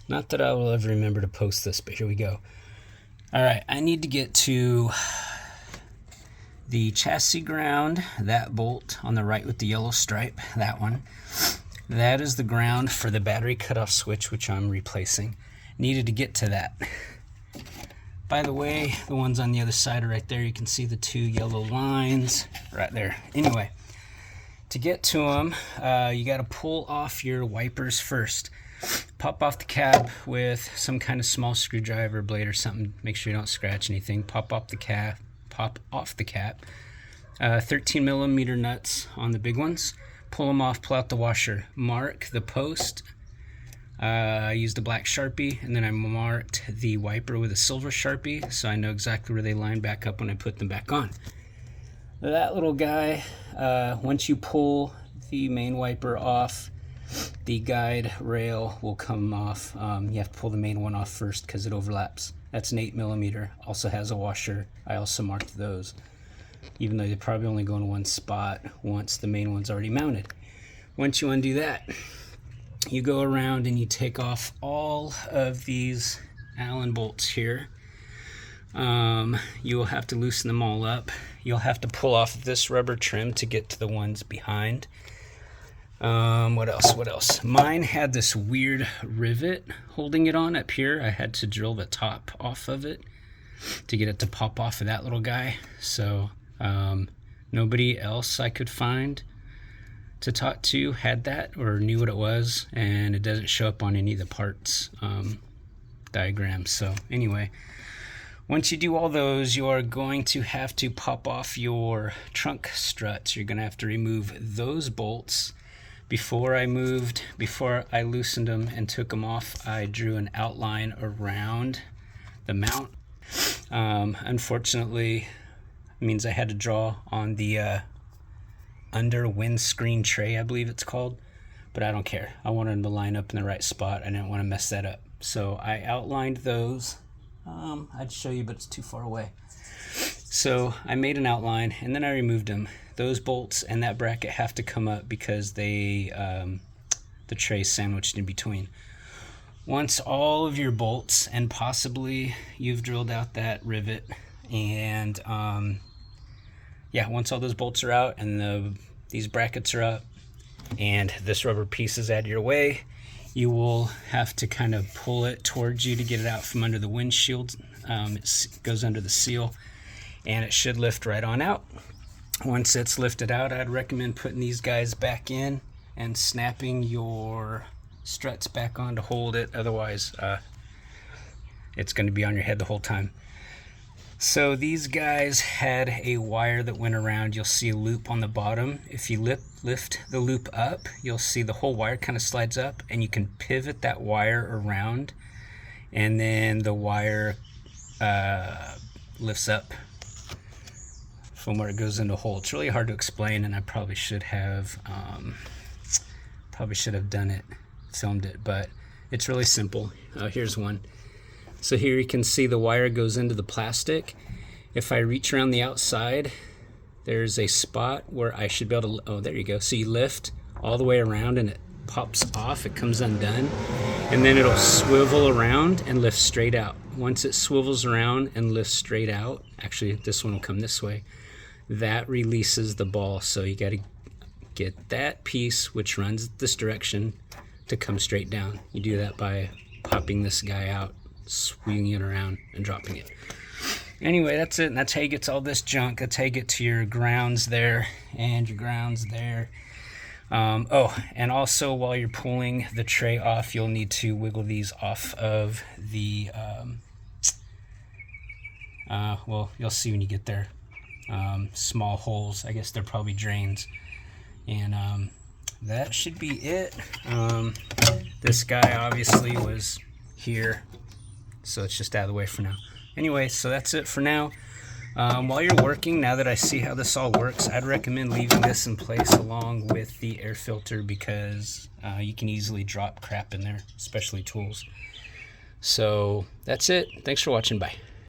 Not that I will ever remember to post this, but here we go. All right, I need to get to the chassis ground, that bolt on the right with the yellow stripe, that one. That is the ground for the battery cutoff switch, which I'm replacing. Needed to get to that. By the way, the ones on the other side are right there. You can see the two yellow lines right there. Anyway, to get to them, you got to pull off your wipers first. Pop off the cap with some kind of small screwdriver, blade, or something. Make sure you don't scratch anything. Pop off the cap. 13 millimeter nuts on the big ones. Pull them off. Pull out the washer. Mark the post. I used a black Sharpie, and then I marked the wiper with a silver Sharpie, so I know exactly where they line back up when I put them back on. That little guy, once you pull the main wiper off, the guide rail will come off. You have to pull the main one off first because it overlaps. That's an 8 millimeter. Also has a washer. I also marked those, even though they probably only go in one spot once the main one's already mounted. Once you undo that, you go around and you take off all of these Allen bolts here. You will have to loosen them all up. You'll have to pull off this rubber trim to get to the ones behind. What else? Mine had this weird rivet holding it on up here. I had to drill the top off of it to get it to pop off of that little guy. So nobody else I could find to talk to had that or knew what it was, and it doesn't show up on any of the parts diagrams. So anyway, once you do all those, you are going to have to pop off your trunk struts. You're going to have to remove those bolts. Before I loosened them and took them off, I drew an outline around the mount. Unfortunately, it means I had to draw on the under windscreen tray, I believe it's called, but I don't care. I wanted them to line up in the right spot. I didn't want to mess that up. So I outlined those. I'd show you, but it's too far away. So I made an outline and then I removed them. Those bolts and that bracket have to come up because the tray sandwiched in between. Once all of your bolts and possibly you've drilled out that rivet and once all those bolts are out and these brackets are up and this rubber piece is out of your way, you will have to kind of pull it towards you to get it out from under the windshield. It goes under the seal and it should lift right on out. Once it's lifted out, I'd recommend putting these guys back in and snapping your struts back on to hold it. Otherwise, it's going to be on your head the whole time. So these guys had a wire that went around. You'll see a loop on the bottom. If you lift the loop up, you'll see the whole wire kind of slides up, and you can pivot that wire around, and then the wire lifts up from where it goes into a hole. It's really hard to explain, and I probably should have done it, filmed it, but it's really simple. Here's one. So here you can see the wire goes into the plastic. If I reach around the outside, there's a spot where I should be able to, oh, there you go. So you lift all the way around and it pops off, it comes undone, and then it'll swivel around and lift straight out. Once it swivels around and lifts straight out, actually this one will come this way, that releases the ball. So you got to get that piece, which runs this direction, to come straight down. You do that by popping this guy out, swinging it around and dropping it. Anyway, that's it, and that's how you get to all this junk. That's how you get to your grounds there and your grounds there. And also while you're pulling the tray off, you'll need to wiggle these off of the well, you'll see when you get there. Small holes, I guess they're probably drains, and that should be it. This guy obviously was here, so it's just out of the way for now. Anyway, so that's it for now. While you're working, now that I see how this all works, I'd recommend leaving this in place along with the air filter, because you can easily drop crap in there, especially tools. So that's it. Thanks for watching. Bye.